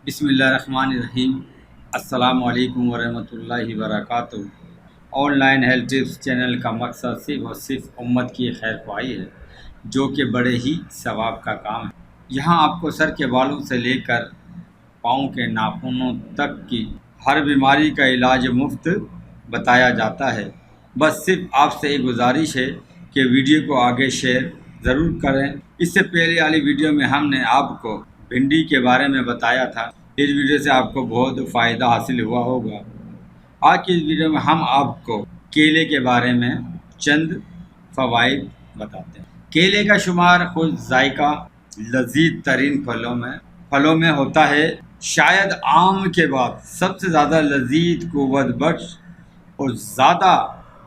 بسم اللہ الرحمن الرحیم۔ السلام علیکم ورحمۃ اللہ وبرکاتہ۔ On line health tips channel کا مقصد صرف اور صرف امت کی خیر خواہی ہے، جو کہ بڑے ہی ثواب کا کام ہے۔ یہاں آپ کو سر کے بالوں سے لے کر پاؤں کے ناخنوں تک کی ہر بیماری کا علاج مفت بتایا جاتا ہے۔ بس صرف آپ سے ایک گزارش ہے کہ ویڈیو کو آگے شیئر ضرور کریں۔ اس سے پہلے والی ویڈیو میں ہم نے آپ کو بھنڈی کے بارے میں بتایا تھا۔ اس ویڈیو سے آپ کو بہت فائدہ حاصل ہوا ہوگا۔ آج کی اس ویڈیو میں ہم آپ کو کیلے کے بارے میں چند فوائد بتاتے ہیں۔ کیلے کا شمار خود ذائقہ لذیذ ترین پھلوں میں ہوتا ہے۔ شاید آم کے بعد سب سے زیادہ لذیذ، قوت بخش اور زیادہ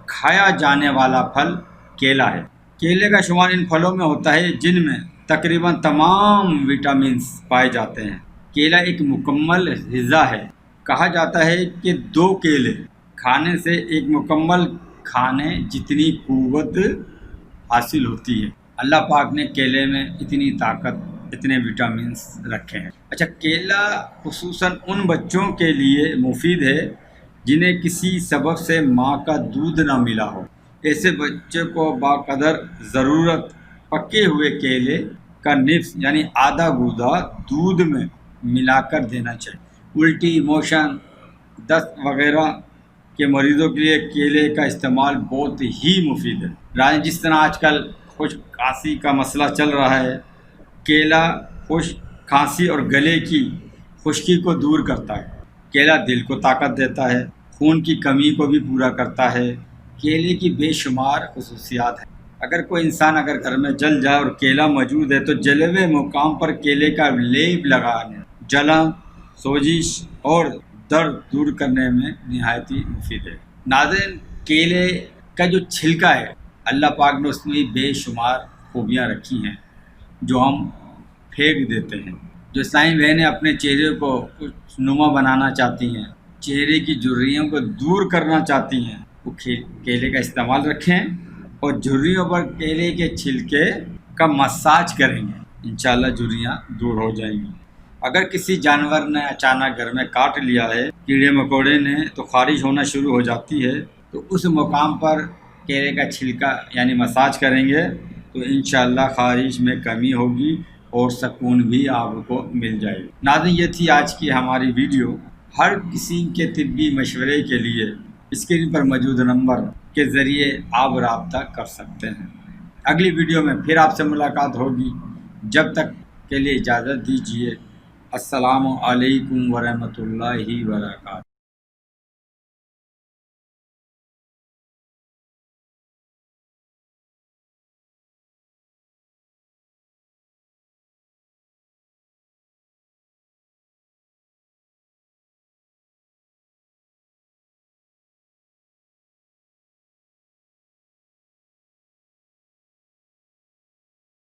کھایا جانے والا پھل کیلا ہے۔ کیلے کا شمار ان پھلوں میں ہوتا ہے جن میں تقریباً تمام وٹامنز پائے جاتے ہیں۔ کیلا ایک مکمل غذا ہے۔ کہا جاتا ہے کہ 2 کیلے کھانے سے ایک مکمل کھانے جتنی قوت حاصل ہوتی ہے۔ اللہ پاک نے کیلے میں اتنی طاقت، اتنے وٹامنز رکھے ہیں۔ اچھا، کیلا خصوصاً ان بچوں کے لیے مفید ہے جنہیں کسی سبب سے ماں کا دودھ نہ ملا ہو۔ ایسے بچے کو باقدر ضرورت پکے ہوئے کیلے کا نصف یعنی آدھا گودا دودھ میں ملا کر دینا چاہیے۔ الٹی، موشن، دست وغیرہ کے مریضوں کے لیے کیلے کا استعمال بہت ہی مفید ہے۔ جس طرح آج کل خشک کھانسی کا مسئلہ چل رہا ہے، کیلا خشک کھانسی اور گلے کی خشکی کو دور کرتا ہے۔ کیلا دل کو طاقت دیتا ہے، خون کی کمی کو بھی پورا کرتا ہے۔ کیلے کی بے شمار خصوصیات ہیں۔ اگر کوئی انسان گھر میں جل جائے اور کیلا موجود ہے تو جلے ہوئے مقام پر کیلے کا لیپ لگانے جلن، سوزش اور درد دور کرنے میں نہایت ہی مفید ہے۔ ناظرین، کیلے کا جو چھلکا ہے، اللہ پاک نے اس میں بے شمار خوبیاں رکھی ہیں جو ہم پھینک دیتے ہیں۔ جو اسلامی بہنیں اپنے چہرے کو خوش نما بنانا چاہتی ہیں، چہرے کی جھریوں کو دور کرنا چاہتی ہیں، وہ کیلے کا استعمال رکھیں اور جھریوں پر کیلے کے چھلکے کا مساج کریں گے، انشاءاللہ جھریاں دور ہو جائیں گی۔ اگر کسی جانور نے اچانک گھر میں کاٹ لیا ہے، کیڑے مکوڑے نے، تو خارش ہونا شروع ہو جاتی ہے، تو اس مقام پر کیلے کا چھلکا یعنی مساج کریں گے تو انشاءاللہ خارش میں کمی ہوگی اور سکون بھی آپ کو مل جائے گا۔ ناظرین، یہ تھی آج کی ہماری ویڈیو۔ ہر قسم کے طبی مشورے کے لیے اسکرین پر موجود نمبر کے ذریعے آپ رابطہ کر سکتے ہیں۔ اگلی ویڈیو میں پھر آپ سے ملاقات ہوگی۔ جب تک کے لیے اجازت دیجیے۔ السلام علیکم ورحمۃ اللہ وبرکاتہ۔